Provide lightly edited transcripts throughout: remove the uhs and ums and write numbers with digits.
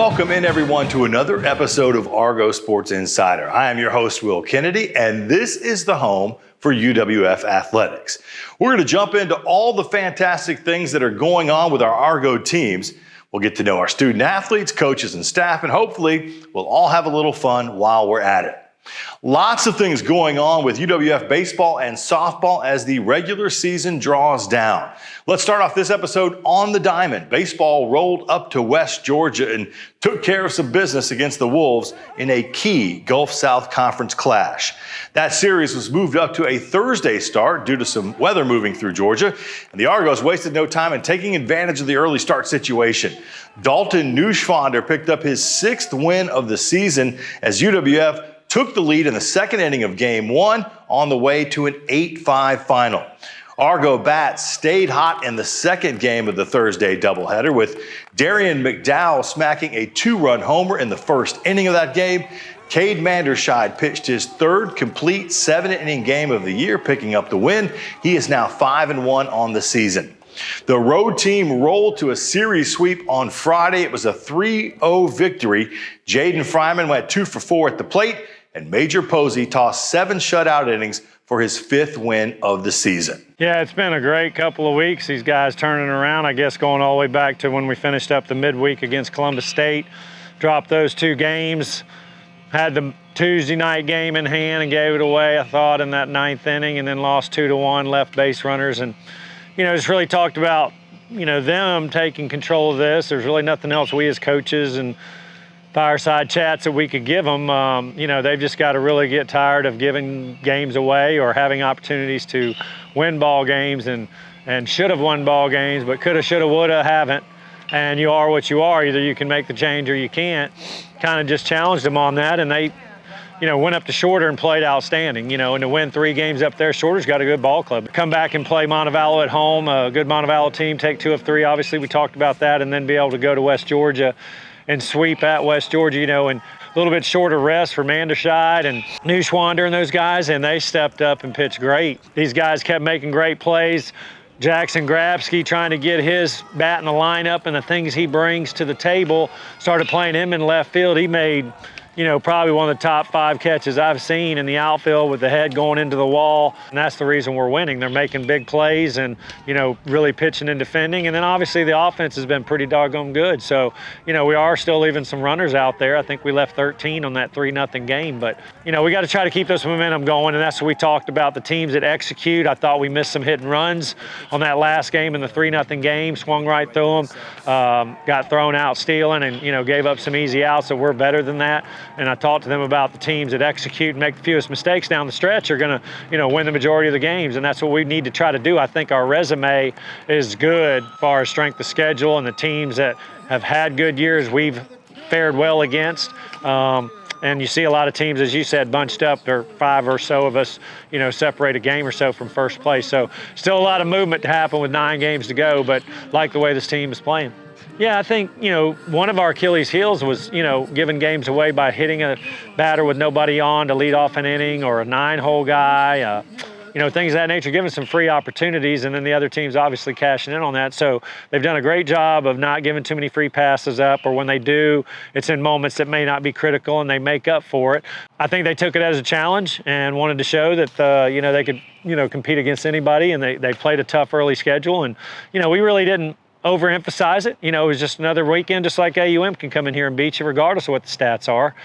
Welcome in, everyone, to another episode of Argo Sports Insider. I am your host, Will Kennedy, and this is the home for UWF Athletics. We're going to jump into all the fantastic things that are going on with our Argo teams. We'll get to know our student athletes, coaches, and staff, and hopefully we'll all have a little fun while we're at it. Lots of things going on with UWF baseball and softball as the regular season draws down. Let's start off this episode on the diamond. Baseball rolled up to West Georgia and took care of some business against the Wolves in a key Gulf South Conference clash. That series was moved up to a Thursday start due to some weather moving through Georgia, and the Argos wasted no time in taking advantage of the early start situation. Dalton Neuschwander picked up his 6th win of the season as UWF took the lead in the second inning of Game 1 on the way to an 8-5 final. Argo bats stayed hot in the second game of the Thursday doubleheader, with Darian McDowell smacking a 2-run homer in the first inning of that game. Cade Manderscheid pitched his 3rd complete 7-inning game of the year, picking up the win. He is now 5-1 on the season. The road team rolled to a series sweep on Friday. It was a 3-0 victory. Jaden Fryman went 2 for 4 at the plate, and Major Posey tossed 7 shutout innings for his 5th win of the season. Yeah, it's been a great couple of weeks. These guys turning around, I guess, going all the way back to when we finished up the midweek against Columbus State. Dropped those 2 games, had the Tuesday night game in hand and gave it away, I thought, in that 9th inning, and then lost 2-1, left base runners. And, just really talked about, them taking control of this. There's really nothing else we as coaches and fireside chats that we could give them. They've just got to really get tired of giving games away or having opportunities to win ball games and should have won ball games, but coulda, shoulda, woulda, haven't. And you are what you are. Either you can make the change or you can't. Kind of just challenged them on that, and they went up to Shorter and played outstanding, and to win 3 games up there. Shorter's got a good ball club. Come back and play Montevallo at home, a good Montevallo team, take 2 of 3. Obviously, we talked about that, and then be able to go to West Georgia and sweep at West Georgia, and a little bit shorter rest for Manderscheid and Neuschwander and those guys, and they stepped up and pitched great. These guys kept making great plays. Jackson Grabsky trying to get his bat in the lineup and the things he brings to the table, started playing him in left field. He made probably one of the top 5 catches I've seen in the outfield with the head going into the wall. And that's the reason we're winning. They're making big plays and, really pitching and defending. And then obviously the offense has been pretty doggone good. So, we are still leaving some runners out there. I think we left 13 on that 3-0 game. But, we got to try to keep this momentum going. And that's what we talked about, the teams that execute. I thought we missed some hit and runs on that last game in the 3-0 game. Swung right through them. Got thrown out stealing and, gave up some easy outs. So we're better than that. And I talked to them about the teams that execute and make the fewest mistakes down the stretch are going to, win the majority of the games. And that's what we need to try to do. I think our resume is good as far as strength of schedule, and the teams that have had good years we've fared well against. And you see a lot of teams, as you said, bunched up. There are 5 or so of us, separate a game or so from first place. So still a lot of movement to happen with 9 games to go, but like the way this team is playing. Yeah, I think, one of our Achilles' heels was, giving games away by hitting a batter with nobody on to lead off an inning, or a 9-hole guy, things of that nature, giving some free opportunities, and then the other team's obviously cashing in on that. So they've done a great job of not giving too many free passes up, or when they do, it's in moments that may not be critical and they make up for it. I think they took it as a challenge and wanted to show that, they could, compete against anybody, and they played a tough early schedule. And, we really didn't overemphasize it. It was just another weekend, just like AUM can come in here and beat you regardless of what the stats are.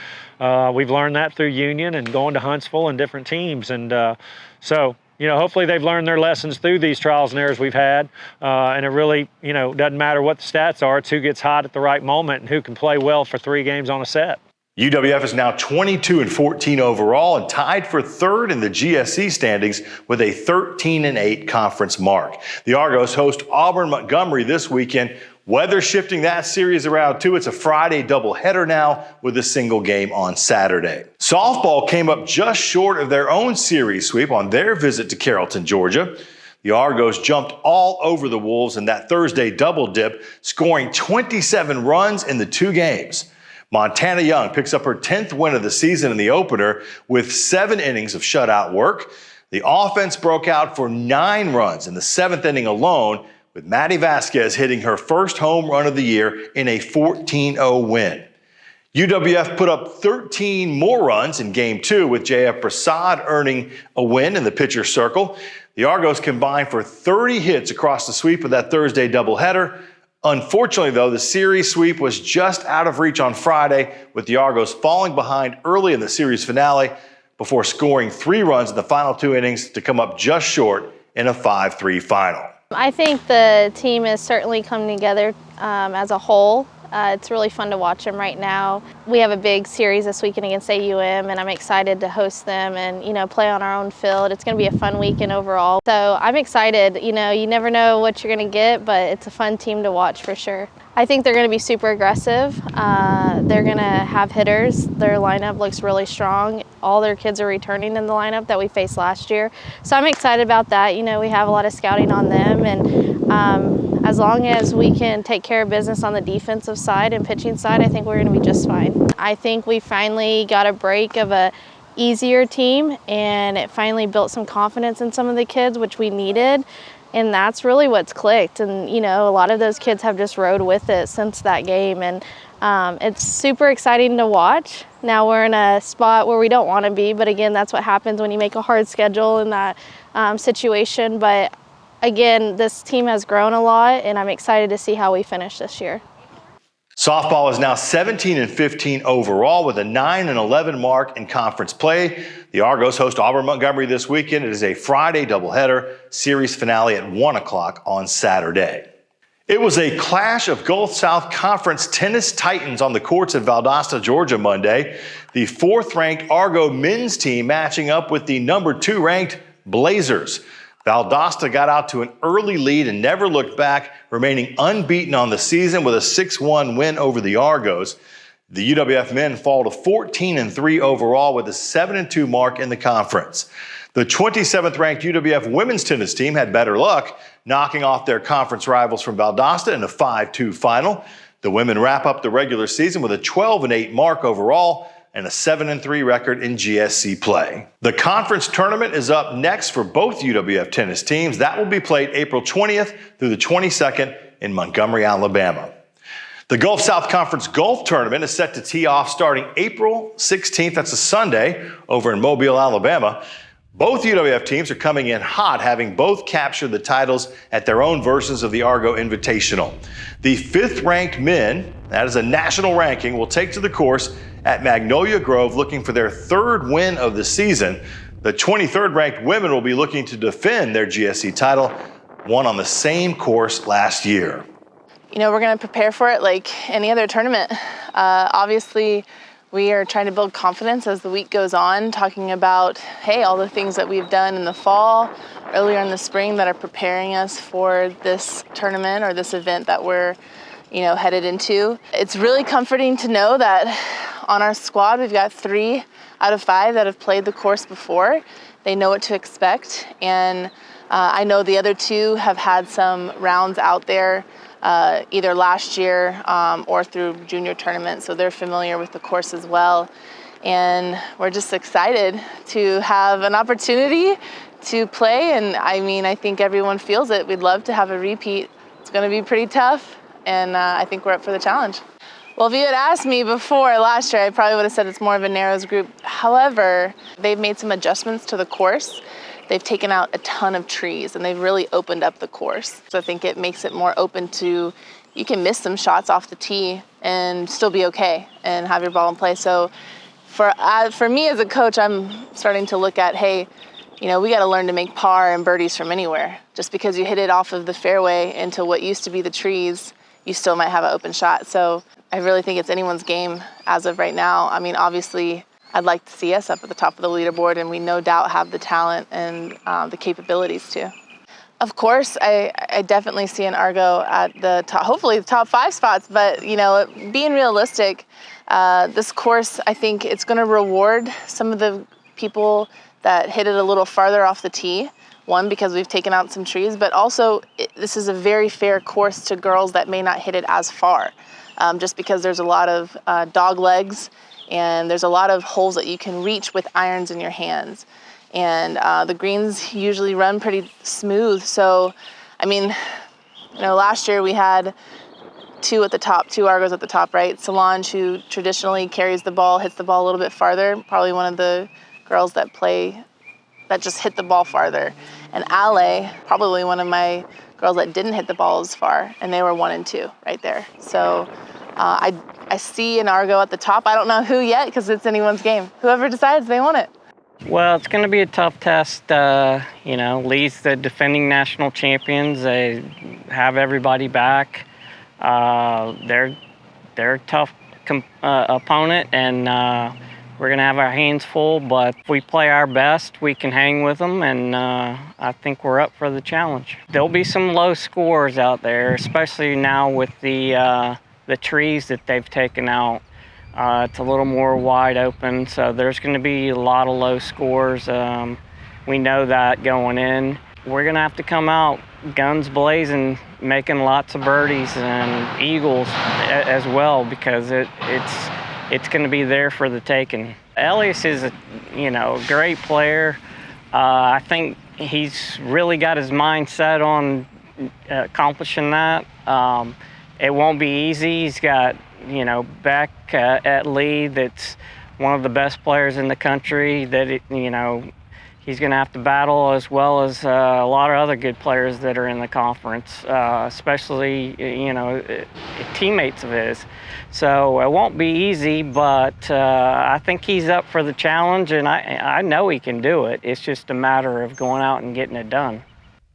We've learned that through Union and going to Huntsville and different teams. And so, hopefully they've learned their lessons through these trials and errors we've had. And it really, doesn't matter what the stats are. It's who gets hot at the right moment and who can play well for 3 games on a set. UWF is now 22-14 overall and tied for 3rd in the GSC standings with a 13-8 conference mark. The Argos host Auburn Montgomery this weekend. Weather shifting that series around too. It's a Friday doubleheader now with a single game on Saturday. Softball came up just short of their own series sweep on their visit to Carrollton, Georgia. The Argos jumped all over the Wolves in that Thursday double dip, scoring 27 runs in the 2 games. Montana Young picks up her 10th win of the season in the opener with 7 innings of shutout work. The offense broke out for 9 runs in the 7th inning alone, with Maddie Vasquez hitting her first home run of the year in a 14-0 win. UWF put up 13 more runs in Game 2 with J.F. Prasad earning a win in the pitcher's circle. The Argos combined for 30 hits across the sweep of that Thursday doubleheader. Unfortunately, though, the series sweep was just out of reach on Friday, with the Argos falling behind early in the series finale before scoring 3 runs in the final 2 innings to come up just short in a 5-3 final. I think the team is certainly coming together as a whole. It's really fun to watch them right now. We have a big series this weekend against AUM, and I'm excited to host them and, play on our own field. It's going to be a fun weekend overall. So I'm excited. You never know what you're going to get, but it's a fun team to watch for sure. I think they're going to be super aggressive. They're going to have hitters. Their lineup looks really strong. All their kids are returning in the lineup that we faced last year. So I'm excited about that. We have a lot of scouting on them, and as long as we can take care of business on the defensive side and pitching side, I think we're going to be just fine. I think we finally got a break of a easier team, and it finally built some confidence in some of the kids, which we needed. And that's really what's clicked. And, a lot of those kids have just rode with it since that game. And it's super exciting to watch. Now we're in a spot where we don't want to be. But again, that's what happens when you make a hard schedule in that situation. But again, this team has grown a lot, and I'm excited to see how we finish this year. Softball is now 17-15 overall with a 9-11 mark in conference play. The Argos host Auburn Montgomery this weekend. It is a Friday doubleheader, series finale at 1 o'clock on Saturday. It was a clash of Gulf South Conference tennis titans on the courts at Valdosta, Georgia Monday. The 4th-ranked Argo men's team matching up with the number 2-ranked Blazers. Valdosta got out to an early lead and never looked back, remaining unbeaten on the season with a 6-1 win over the Argos. The UWF men fall to 14-3 overall with a 7-2 mark in the conference. The 27th-ranked UWF women's tennis team had better luck, knocking off their conference rivals from Valdosta in a 5-2 final. The women wrap up the regular season with a 12-8 mark overall and a 7-3 record in GSC play. The conference tournament is up next for both UWF tennis teams. That will be played April 20th through the 22nd in Montgomery, Alabama. The Gulf South Conference Golf Tournament is set to tee off starting April 16th. That's a Sunday over in Mobile, Alabama. Both UWF teams are coming in hot, having both captured the titles at their own versions of the Argo Invitational. The 5th-ranked men, that is a national ranking, will take to the course at Magnolia Grove looking for their 3rd win of the season. The 23rd-ranked women will be looking to defend their GSC title, won on the same course last year. We're going to prepare for it like any other tournament. Obviously, we are trying to build confidence as the week goes on, talking about, all the things that we've done in the fall, earlier in the spring that are preparing us for this tournament or this event that we're, headed into. It's really comforting to know that on our squad, we've got 3 out of 5 that have played the course before. They know what to expect. And I know the other 2 have had some rounds out there either last year or through junior tournaments, so they're familiar with the course as well. And we're just excited to have an opportunity to play, and I think everyone feels it. We'd love to have a repeat. It's going to be pretty tough, and I think we're up for the challenge. Well, if you had asked me before last year, I probably would have said it's more of a narrows group. However, they've made some adjustments to the course. They've taken out a ton of trees, and they've really opened up the course. So I think it makes it more open to, you can miss some shots off the tee and still be okay and have your ball in play. So for me as a coach, I'm starting to look at, we got to learn to make par and birdies from anywhere. Just because you hit it off of the fairway into what used to be the trees, you still might have an open shot. So I really think it's anyone's game as of right now. Obviously, I'd like to see us up at the top of the leaderboard, and we no doubt have the talent and the capabilities to. Of course, I definitely see an Argo at the top, hopefully the top 5 spots, but being realistic, this course, I think it's going to reward some of the people that hit it a little farther off the tee. One, because we've taken out some trees, but also this is a very fair course to girls that may not hit it as far, just because there's a lot of dog legs, and there's a lot of holes that you can reach with irons in your hands. And the greens usually run pretty smooth. So, last year we had two at the top, two Argos at the top, right? Solange, who traditionally carries the ball, hits the ball a little bit farther, probably one of the girls that just hit the ball farther. And Ale, probably one of my girls that didn't hit the ball as far, and they were 1 and 2 right there. So I see an Argo at the top. I don't know who yet, because it's anyone's game. Whoever decides, they want it. Well, it's going to be a tough test. Lee's the defending national champions. They have everybody back. They're a tough opponent, and we're going to have our hands full. But if we play our best, we can hang with them, and I think we're up for the challenge. There'll be some low scores out there, especially now with the trees that they've taken out. It's a little more wide open, so there's going to be a lot of low scores. We know that going in. We're going to have to come out guns blazing, making lots of birdies and eagles as well, because it's going to be there for the taking. Elias is a great player. I think he's really got his mind set on accomplishing that. It won't be easy. He's got Beck at Lee, that's one of the best players in the country, that he's going to have to battle, as well as a lot of other good players that are in the conference, especially teammates of his. So it won't be easy, but I think he's up for the challenge, and I know he can do it. It's just a matter of going out and getting it done.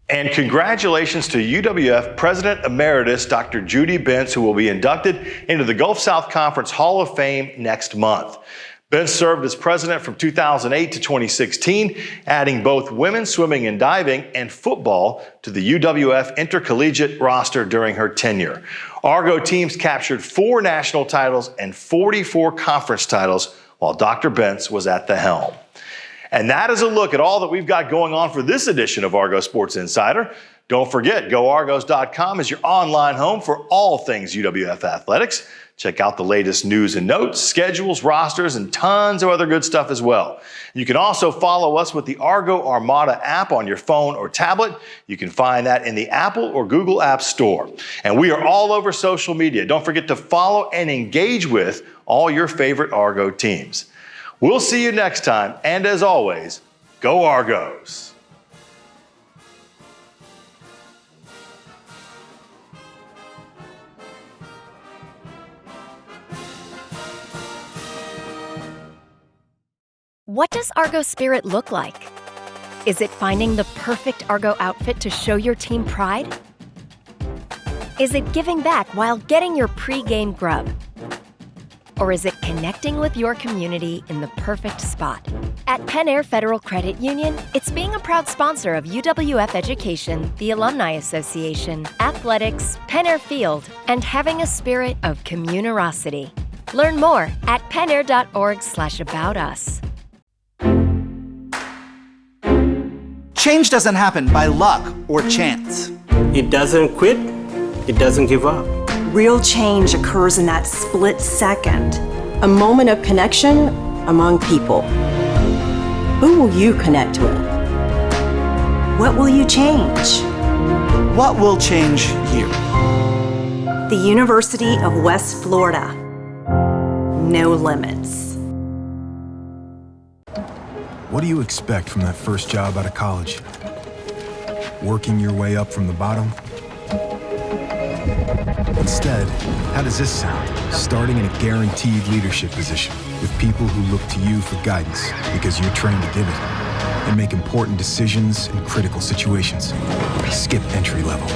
And congratulations to UWF President Emeritus Dr. Judy Bentz, who will be inducted into the Gulf South Conference Hall of Fame next month. Bentz served as president from 2008 to 2016, adding both women's swimming and diving and football to the UWF intercollegiate roster during her tenure. Argo teams captured 4 national titles and 44 conference titles while Dr. Bentz was at the helm. And that is a look at all that we've got going on for this edition of Argo Sports Insider. Don't forget, GoArgos.com is your online home for all things UWF athletics. Check out the latest news and notes, schedules, rosters, and tons of other good stuff as well. You can also follow us with the Argo Armada app on your phone or tablet. You can find that in the Apple or Google App Store. And we are all over social media. Don't forget to follow and engage with all your favorite Argo teams. We'll see you next time, and as always, go Argos! What does Argo Spirit look like? Is it finding the perfect Argo outfit to show your team pride? Is it giving back while getting your pre-game grub? Or is it connecting with your community in the perfect spot? At Penn Air Federal Credit Union, it's being a proud sponsor of UWF Education, the Alumni Association, athletics, Penn Air Field, and having a spirit of communerosity. Learn more at pennair.org/aboutus. Change doesn't happen by luck or chance. It doesn't quit, it doesn't give up. Real change occurs in that split second, a moment of connection among people. Who will you connect with? What will you change? What will change here? The University of West Florida. No limits. What do you expect from that first job out of college? Working your way up from the bottom? Instead, how does this sound? Starting in a guaranteed leadership position with people who look to you for guidance because you're trained to give it and make important decisions in critical situations. Skip entry level.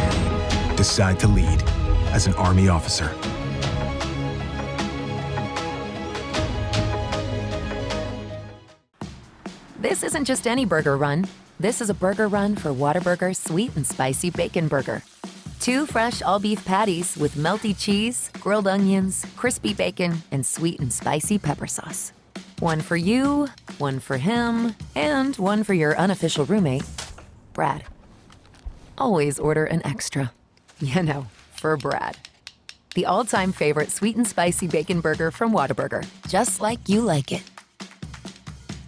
Decide to lead as an Army officer. This isn't just any burger run. This is a burger run for Whataburger Sweet and Spicy Bacon Burger. 2 fresh all-beef patties with melty cheese, grilled onions, crispy bacon, and sweet and spicy pepper sauce. One for you, one for him, and one for your unofficial roommate, Brad. Always order an extra. For Brad. The all-time favorite sweet and spicy bacon burger from Whataburger. Just like you like it.